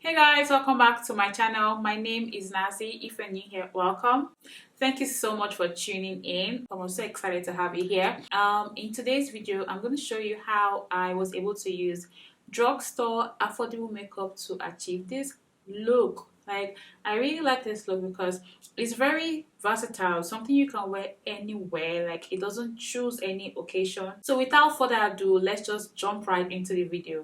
Hey guys, welcome back to my channel. My name is Nazi. If you're new here, welcome. Thank you so much for tuning in. I'm so excited to have you here. In today's video, I'm going to show you how I was able to use drugstore affordable makeup to achieve this look. Like, I really like this look because it's very versatile, something you can wear anywhere. Like, it doesn't choose any occasion. So without further ado, let's just jump right into the video.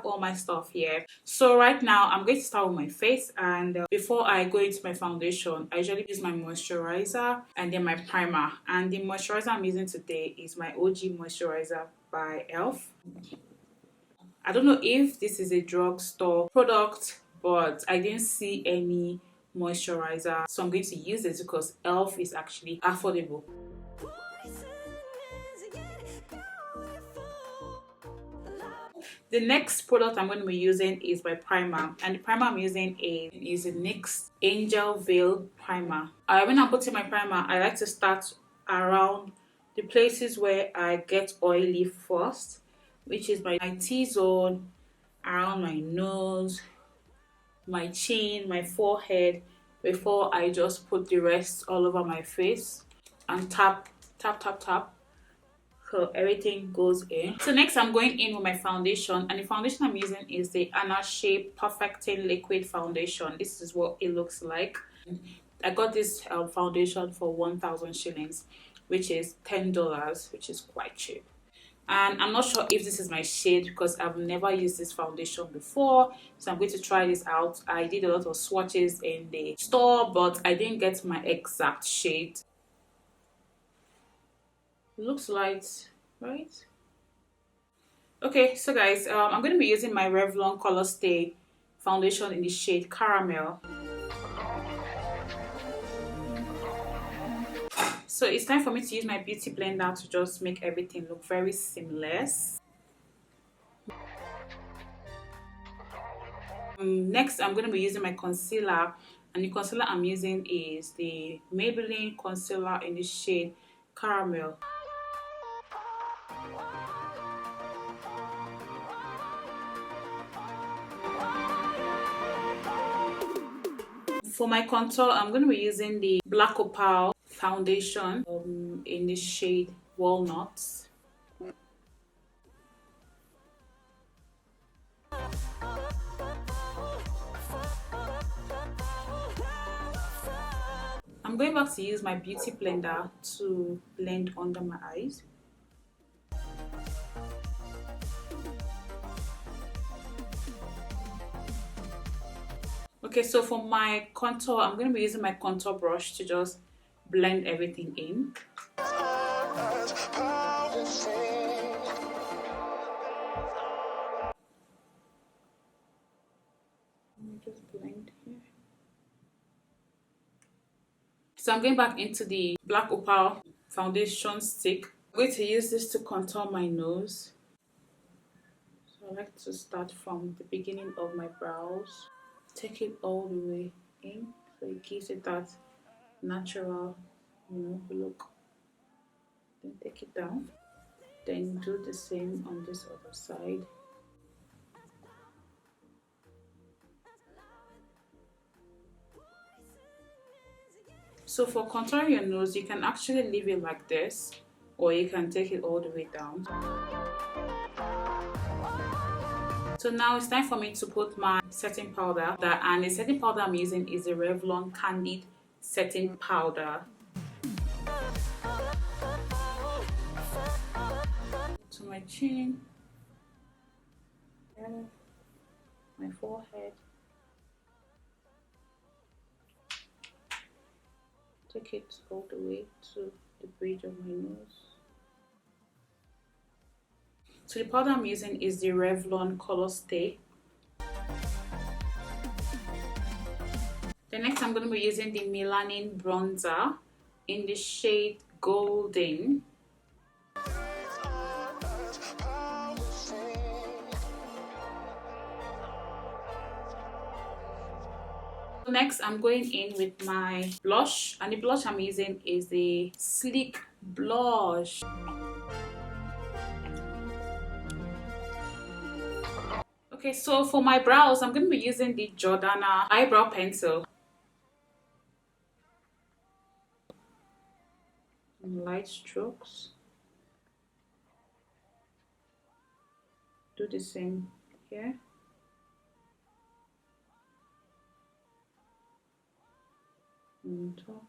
All my stuff here. So right now I'm going to start with my face, and before I go into my foundation, I usually use my moisturizer and then my primer. And the moisturizer I'm using today is my OG moisturizer by ELF. I don't know if this is a drugstore product, but I didn't see any moisturizer, so I'm going to use it because ELF is actually affordable. The next product I'm going to be using is my primer, and the primer I'm using is a NYX Angel Veil primer. When I'm putting my primer, I like to start around the places where I get oily first, which is my T-zone, around my nose, my chin, my forehead, before I just put the rest all over my face and tap, tap, tap, tap. So everything goes in. So next I'm going in with my foundation, and the foundation I'm using is the Anna Shape Perfecting Liquid Foundation. This is what it looks like. I got this foundation for 1,000 shillings, which is $10, which is quite cheap. And I'm not sure if this is my shade because I've never used this foundation before, so I'm going to try this out. I did a lot of swatches in the store, but I didn't get my exact shade. It looks light, right? Okay, so guys, I'm going to be using my Revlon Colorstay foundation in the shade Caramel. So it's time for me to use my beauty blender to just make everything look very seamless. Next, I'm going to be using my concealer, and the concealer I'm using is the Maybelline concealer in the shade Caramel. For my contour, I'm going to be using the Black Opal foundation in the shade Walnuts. I'm going back to use my beauty blender to blend under my eyes. Okay, so for my contour, I'm going to be using my contour brush to just blend everything in. Just blend here. So I'm going back into the Black Opal foundation stick. I'm going to use this to contour my nose. So I like to start from the beginning of my brows. Take it all the way in, so it gives it that natural, look. Then take it down. Then do the same on this other side. So for contouring your nose, you can actually leave it like this, or you can take it all the way down. So now it's time for me to put my setting powder, and the setting powder I'm using is the Revlon Candid Setting Powder. To my chin, my forehead. Take it all the way to the bridge of my nose. So the powder I'm using is the Revlon Colorstay. The next I'm going to be using the Melanin Bronzer in the shade Golden. Next, I'm going in with my blush, and the blush I'm using is a sleek blush. Okay, so for my brows, I'm going to be using the Jordana eyebrow pencil. Light strokes. Do the same here. On top.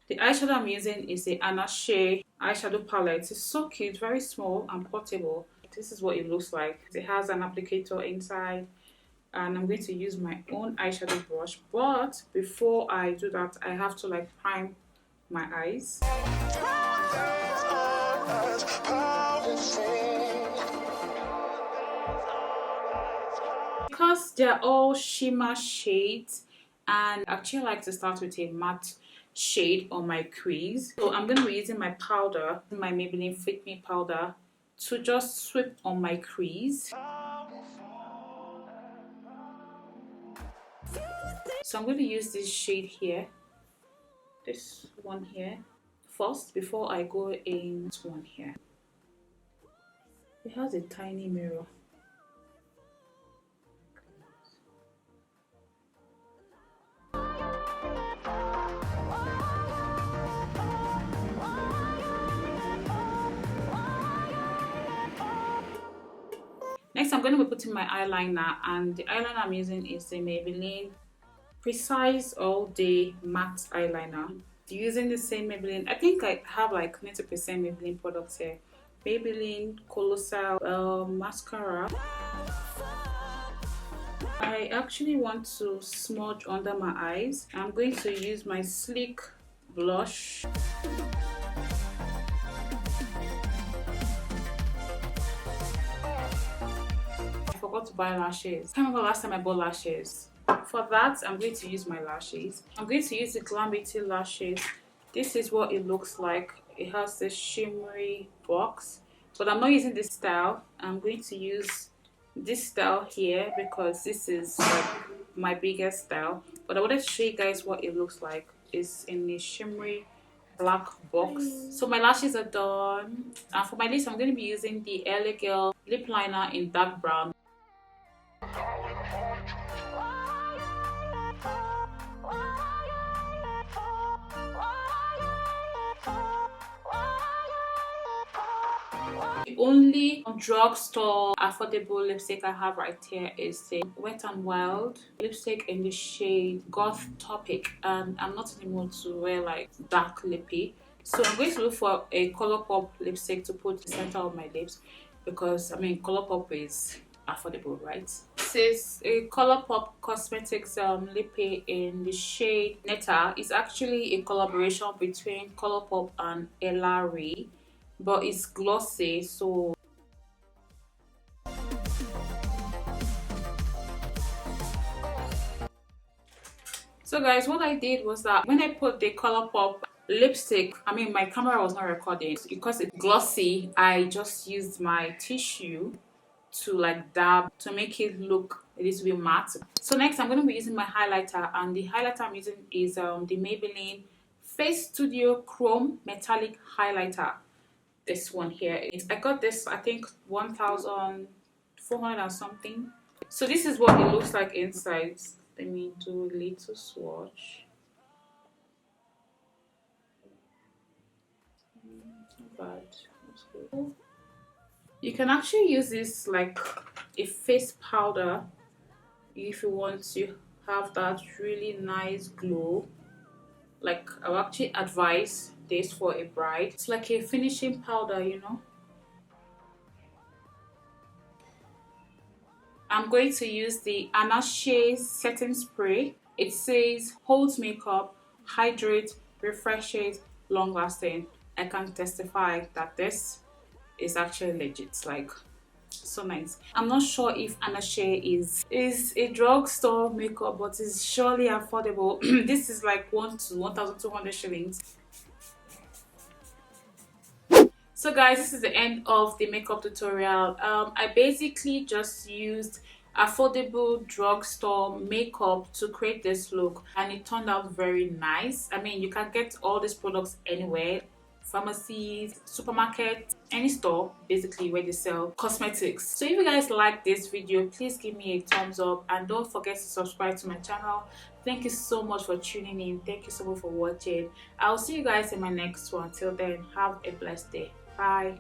The eyeshadow I'm using is the Anache eyeshadow palette. It's so cute, very small and portable. This is what it looks like. It has an applicator inside, and I'm going to use my own eyeshadow brush. But before I do that, I have to like prime my eyes. Because they're all shimmer shades, and I actually like to start with a matte shade on my crease. So I'm going to be using my powder, my Maybelline Fit Me powder, to just sweep on my crease. So I'm going to use this shade here, this one here, first before I go in this one here. It has a tiny mirror. Next, I'm going to be putting my eyeliner, and the eyeliner I'm using is the Maybelline Precise All Day Matte Eyeliner. Using the same Maybelline, I think I have like 90% Maybelline products here. Maybelline Colossal Mascara. I actually want to smudge under my eyes. I'm going to use my sleek blush. I forgot to buy lashes. I can't remember last time I bought lashes. For that, I'm going to use my lashes. I'm going to use the Glamity lashes. This is what it looks like. It has this shimmery box, but I'm not using this style. I'm going to use this style here because this is like my biggest style. But I wanted to show you guys what it looks like. It's in a shimmery black box. So my lashes are done, and for my lips, I'm going to be using the LA Girl lip liner in dark brown. The only drugstore affordable lipstick I have right here is the Wet n Wild lipstick in the shade Goth Topic, and I'm not in the mood to wear like dark lippy, so I'm going to look for a Colourpop lipstick to put in the center of my lips, because I mean Colourpop is affordable, right? This is a Colourpop Cosmetics lippy in the shade Netta. It's actually a collaboration between Colourpop and Ella Ray, but it's glossy. So guys, what I did was that when I put the Colourpop lipstick, I mean my camera was not recording because it's glossy. I just used my tissue to like dab to make it look a little bit matte. So next I'm going to be using my highlighter, and the highlighter I'm using is the Maybelline Face Studio Chrome Metallic Highlighter. This one here, I got this I think 1,400 and something. So this is what it looks like inside. Let me do a little swatch. Not bad. That's good. You can actually use this like a face powder if you want to have that really nice glow. Like I would actually advise this for a bride. It's like a finishing powder, you know. I'm going to use the Anache setting spray. It says holds makeup, hydrate, refreshes, long lasting. I can testify that this is actually legit. Like, so nice. I'm not sure if Anache is a drugstore makeup, but it's surely affordable. This is like 1 to 1,200 shillings. So guys, this is the end of the makeup tutorial. I basically just used affordable drugstore makeup to create this look, and it turned out very nice. I mean, you can get all these products anywhere: pharmacies, supermarkets, any store basically where they sell cosmetics. So if you guys like this video, please give me a thumbs up and don't forget to subscribe to my channel. Thank you so much for tuning in. Thank you so much for watching. I'll see you guys in my next one. Till then, have a blessed day. Bye.